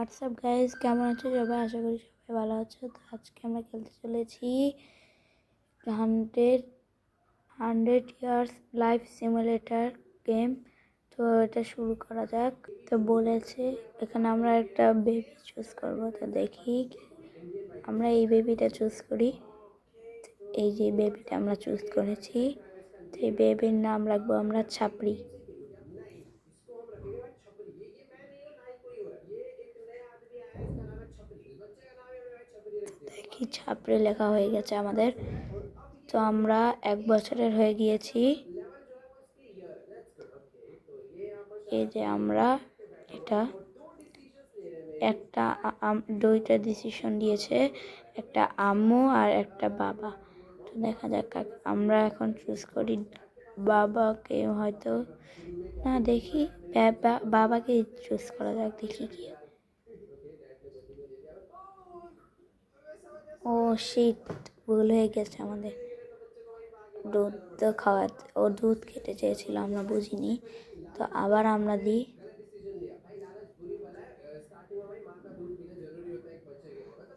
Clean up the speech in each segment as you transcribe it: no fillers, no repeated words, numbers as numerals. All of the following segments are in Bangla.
হোয়াটসঅ্যাপ গাইজ, কেমন আছো সবাই? আশা করি সবাই ভালো আছো। তো আজকে আমরা খেলতে চলেছি 100 ইয়ার্স লাইফ সিমুলেটর গেম। তো এটা শুরু করা যাক। তো বলেছে এখানে আমরা একটা বেবি চুজ করব। তো দেখি আমরা এই বেবিটা চুজ করি। এই যে বেবিটা আমরা চুজ করেছি, তো এই বেবির নাম রাখবো আমরা ছাপড়ি। দেখি ছাপড়ি লেখা হয়ে গেছে আমাদের। তো আমরা 1 বছরের হয়ে গিয়েছি। এই যে আমরা এটা একটা দুইটা ডিসিশন দিয়েছে, একটা আম্মু আর একটা বাবা। তো দেখা যাক আমরা এখন চুজ করি বাবাকে, হয়তো না দেখি বাবাকে চুজ করা যাক, দেখি কি। ও শিট, ভুল হয়ে গেছে আমাদের। দুধ খাওয়াতে, ও দুধ খেতে চেয়েছিল, আমরা বুঝিনি। তো আবার আমরা দিই।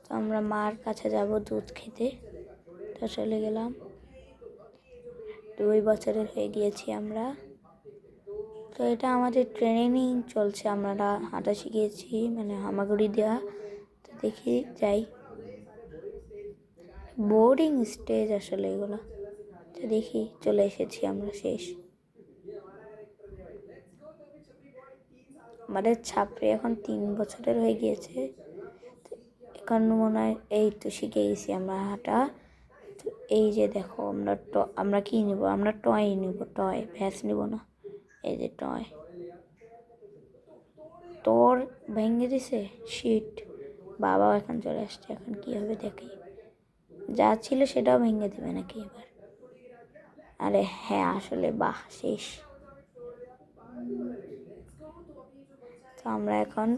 তো আমরা মার কাছে যাব দুধ খেতে। তো চলে গেলাম। 2 বছরের হয়ে গিয়েছি আমরা। তো এটা আমাদের ট্রেনিং চলছে, আমরা হাঁটা শিখিয়েছি, মানে হামাগুড়ি দেওয়া। তো দেখি যাই, বোর্ডিং স্টেজ আসলে এগুলো। তো দেখি চলে এসেছি আমরা, শেষ। আমাদের ছাপড়ি এখন 3 বছরের হয়ে গিয়েছে। এখন মনে হয় এই তো শিখে গেছি আমরা হাঁটা। তো এই যে দেখো, আমরা কি নিব? আমরা টয় নিব, টয়, ভ্যাস নিব না। এই যে টয়, তোর ভেঙে দিছে, শিট। বাবাও এখন চলে আসছে, এখন কি হবে দেখি। যা ছিল সেটাও ভেঙে দেবে নাকি এবার? আরে হ্যাঁ, আসলে বাহ, শেষ। তো আমরা এখন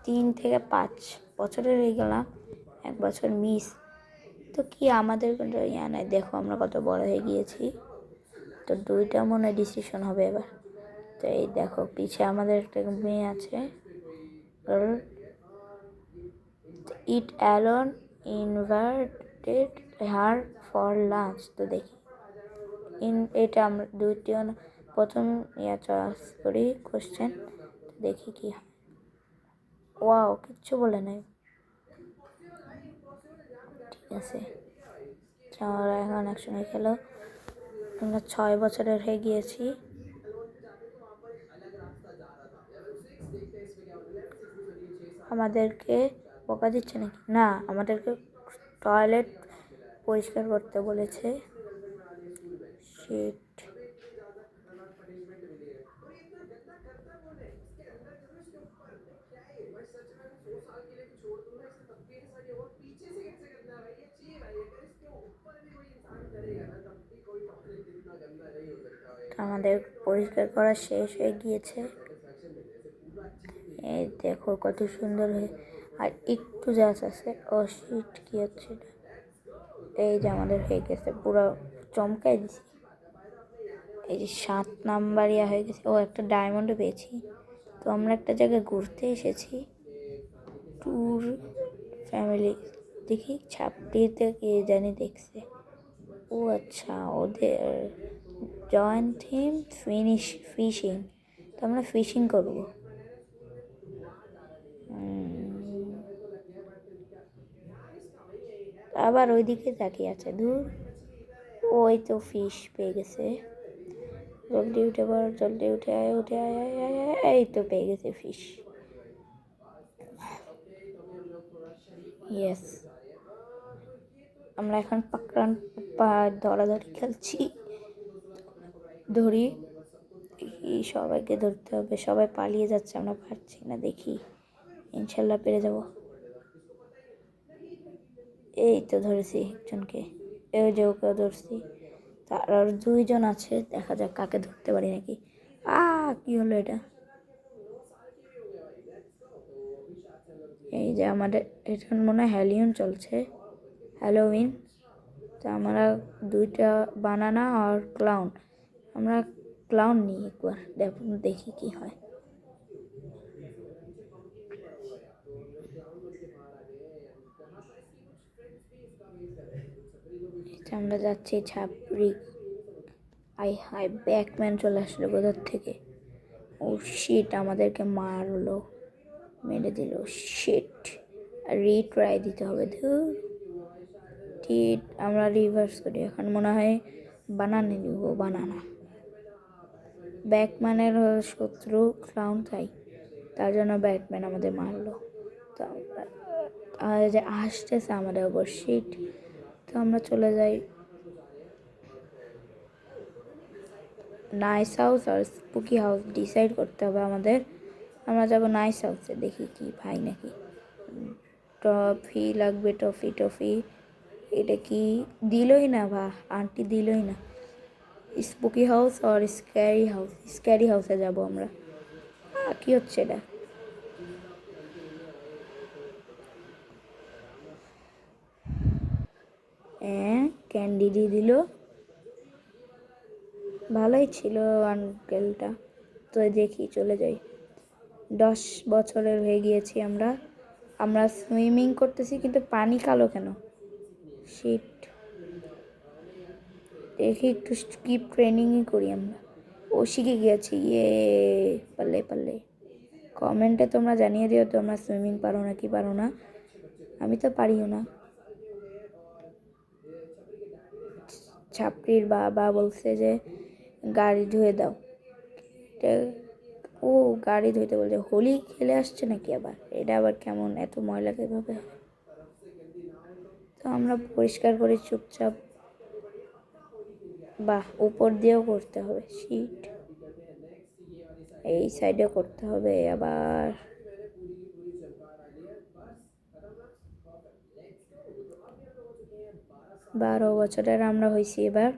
3 থেকে 5 বছরের হয়ে গেলাম, 1 বছর মিস। তো কি আমাদের কোনো ইয়া নাই, দেখো আমরা কত বড় হয়ে গিয়েছি। তো 2টা মনে হয় ডিসিশন হবে এবার। তো এই দেখো পিছে আমাদের একটা মেয়ে আছে, it alone invited her for lunch. তো দেখি এটা আমরা দুইটি প্রথম চয়েস করি কোশ্চেন। দেখি কি হয়। ওয়াও, কিচ্ছু বলে নাই। ঠিক আছে, আমরা এখন একসঙ্গে খেলো। আমরা 6 বছরের হয়ে গিয়েছি। আমাদেরকে বকা দিচ্ছে নাকি? না, আমাদেরকে টয়লেট পরিষ্কার করতে বলেছে। শিট। আমাদের পরিষ্কার করা শেষ হয়ে গিয়েছে। এই দেখো কত সুন্দর হয়ে, আর একটু জায়গা আছে। ও শিট, কি হচ্ছে এটা? এই যে আমাদের হয়ে গেছে, পুরো চমকাই দিছি। এই যে 7 নাম্বার হয়ে গেছে। ও একটা ডায়মন্ডও পেয়েছি। তো আমরা একটা জায়গায় ঘুরতে এসেছি, ট্যুর ফ্যামিলি। দেখি ছাপড়িতে কে জানি দেখছে। ও আচ্ছা, ওদের জয়েন্ট থিম ফিশিং। তো আমরা ফিশিং করবো। আবার ওইদিকে তাকিয়ে আছে, দূর। ওই তো ফিশ পেয়ে গেছে। জলদি উঠে পড়, জলদি উঠে আয়, উঠে আয়, আয়, আয়, আয়। এই তো পেয়ে গেছে ফিশ। ইয়েস, আমরা এখন ধরাধরি খেলছি। ধরি, সবাইকে ধরতে হবে। সবাই পালিয়ে যাচ্ছে, আমরা পারছি না। দেখি, ইনশাল্লাহ পেরে যাব। এই তো ধরেছি একজনকে, এই যে ওকেও ধরছি। তার আর 2জন আছে, দেখা যাক কাকে ধরতে পারি নাকি। কি হলো এটা? এই যে আমাদের এটা মনে হয় হ্যালোউইন চলছে, হ্যালোউইন। তো আমরা 2টা বানানা আর ক্লাউন। আমরা ক্লাউন নিই একবার, দেখি কি হয়। আমরা যাচ্ছি ছাপড়ি। আই হাই, ব্যাকম্যান চলে আসলো কোথার থেকে। ও শিট, আমাদেরকে মারলো, মেরে দিল। শিট, রিট্রাই দিতে হবে। ঠিক, আমরা রিভার্স করি। এখন মনে হয় বানানে নিব, বানানা। ব্যাকম্যানের শত্রু ক্লাউন, তার জন্য ব্যাটম্যান আমাদের মারলো। তো যে আসতেছে আমাদের ওপর, শিট। তো আমরা চলে যাই নাইস হাউস আর স্পুকি হাউস, ডিসাইড করতে হবে আমাদের। আমরা যাবো নাইস হাউসে, দেখি কি ভাই নাকি টফি লাগবে। টফি টফি, এটা কি দিলই না, বা আন্টি দিলই না। স্পুকি হাউস আর স্ক্যারি হাউস, স্ক্যারি হাউসে যাবো আমরা। কি হচ্ছে এটা? ক্যান্ডি দিয়ে দিল, ভালোই ছিল আঙ্কেলটা। তো দেখি, চলে যাই। 10 বছরের হয়ে গিয়েছি আমরা। আমরা সুইমিং করতেছি, কিন্তু পানি কালো কেন? শিট, দেখি একটু স্কিপ ট্রেনিংই করি আমরা। ও শিখে গিয়েছি, ইয়ে, পারলে পারলে। কমেন্টে তোমরা জানিয়ে দিও তোমরা সুইমিং পারো না কি পারো না। আমি তো পারিও না। ছাপড়ির বাবা বলছে যে গাড়ি ধুয়ে দাও। ও গাড়ি ধুইতে বলছে। হোলি খেলে আসছে নাকি আবার? এটা আবার কেমন, এত ময়লা কীভাবে হয়? তো আমরা পরিষ্কার করে চুপচাপ, বাহ, উপর দিয়েও করতে হবে। শিট, এই সাইডে করতে হবে আবার। 12 বছরের আমরা হয়েছি এবার।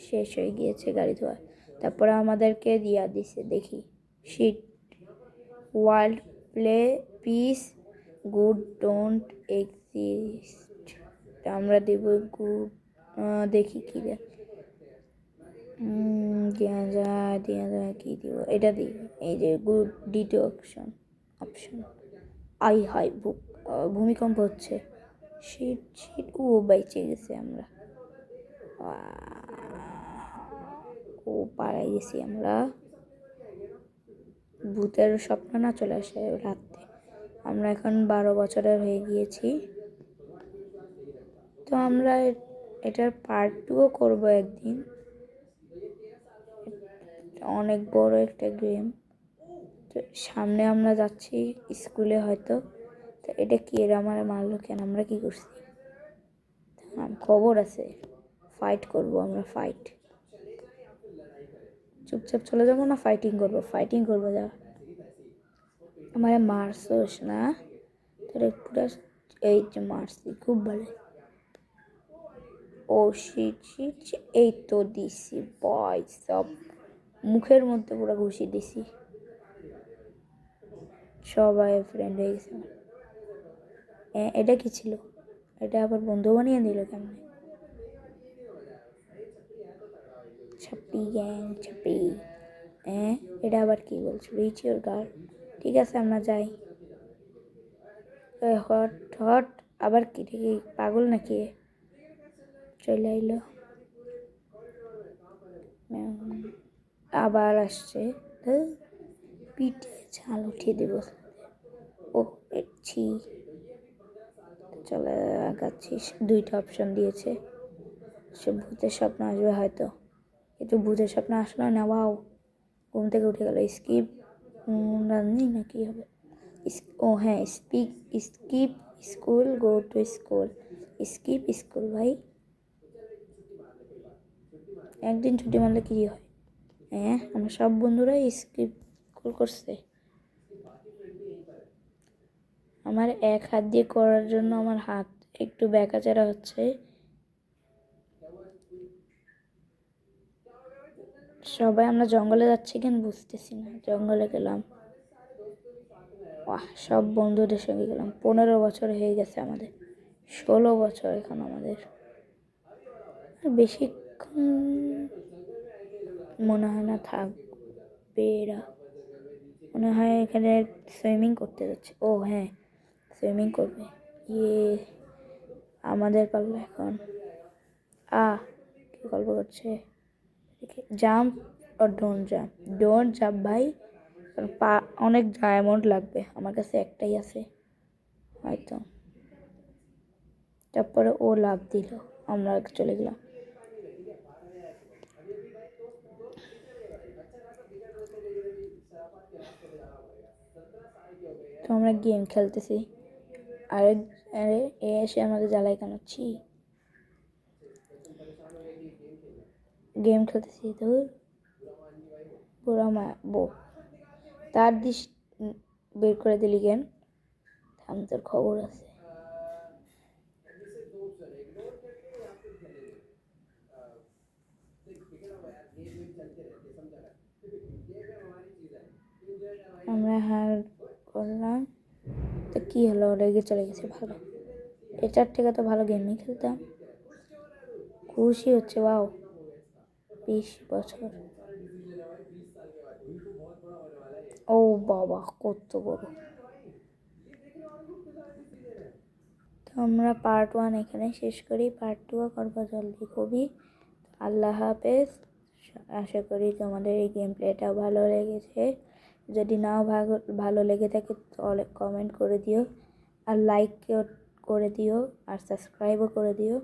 শেষ হয়ে গিয়েছে গাড়ি ধোয়া। তারপরে আমাদেরকে দিয়া দিছে, দেখি। Shit, world play piece good don't exist. আমরা দেব গুড, দেখি কি দেয়। দেওয়া যায় কি দিব, এটা দিই। এই যে গুড, দ্বিতীয় অপশন। আই হাই, ভূমিকম্প হচ্ছে। শিট শিট, ও বাইচে গেছে আমরা। ও পাড়াই গেছি আমরা। ভূতের স্বপ্ন না চলে আসে রাত্রে। আমরা এখন 12 বছরের হয়ে গিয়েছি। তো আমরা এটার পার্ট 2ও করবো একদিন। অনেক বড় একটা গেম। তো সামনে আমরা যাচ্ছি স্কুলে হয়তো। তো এটা কি, এরা আমার মারলো কেন? আমরা কি করছি? খবর আছে, ফাইট করব আমরা, ফাইট। চুপচাপ চলে যাবো না ফাইটিং করবো? ফাইটিং করবো, যা। আমার মারছোস না তোর পুরো, এই যে মারছি, খুব ভালো। ও শিট শিট, এই তো দিছি বয়, সব মুখের মধ্যে পুরো ঘুষি দিছি। সবাই ফ্রেন্ড হয়ে গেছে। এটা কি ছিল? এটা আবার বন্ধু বানিয়ে দিল কেমন? ছাপড়ি গ্যাং, ছাপড়ি। এটা আবার কি বলছো? Rich your girl. ঠিক আছে, আমরা যাই। হট হট, আবার কি, ঠিকই পাগল নাকি? চলে আইলো, আবার আসছে। পিঠে ছাল উঠিয়ে দেব। ও ছি, চলে আগাচ্ছিস। 2টা অপশন দিয়েছে। সে ভূতের স্বপ্ন আসবে হয়তো। কিন্তু ভূতের স্বপ্ন আসলো না। ওয়াও, ঘুম থেকে উঠে গেল। স্কিপ রানি না কি হবে? ও হ্যাঁ, skip school, go to school. Skip school ভাই। একদিন ছুটি মারলে কি হয়? আমরা সব বন্ধুরাই স্কিপ স্কুল করছে। আমার এক হাত দিয়ে করার জন্য আমার হাত একটু ব্যাকাচেরা হচ্ছে। সবাই আমরা জঙ্গলে যাচ্ছি কেন বুঝতেছি না। জঙ্গলে গেলাম, সব বন্ধুদের সঙ্গে গেলাম। 15 বছর হয়ে গেছে আমাদের, 16 বছর এখন আমাদের। বেশিক্ষণ মনে হয় না থাকবে এরা। মনে হয় এখানে সুইমিং করতে যাচ্ছে। ও হ্যাঁ, সুইমিং করবে। ইয়ে, আমাদের পারলো এখন। কি গল্প করছে, জাম্প আর ডোন্ট জাম্প ভাই, কারণ পা অনেক ডায়মন্ড লাগবে, আমার কাছে একটাই আছে হয়তো। তারপরে ও লাভ দিল, আমরা চলে গেলাম। তো আমরা গেম খেলতেছি, আরে আরে এ এসে আমাদের জ্বালাই কানাচ্ছি, গেম খেলতেছি ধুর পুরা মা বউ, তার দিস বের করে দিলি গেম, থাম তোর খবর আছে। আমরা হার করলাম, তো কী হলো, রেগে চলে গেছে, ভালো, এটার থেকে তো ভালো গেমই খেলতাম। খুশি হচ্ছে, বাও 20 বছর, ও বাবা কত বড়। তো আমরা পার্ট 1 এখানে শেষ করি, পার্ট 2 করবো জলদি খুবই। আল্লাহ হাফেজ। আশা করি তোমাদের এই গেম প্লেটা ভালো লেগেছে, যদি নাও ভালো লেগে থাকে তাহলে কমেন্ট করে দিও, আর লাইক করে দিও, আর সাবস্ক্রাইবও করে দিও।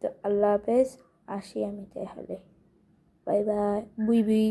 তো আল্লাহ হাফেজ, আসি আমি তাহলে, বাই বাই, বুই বুই।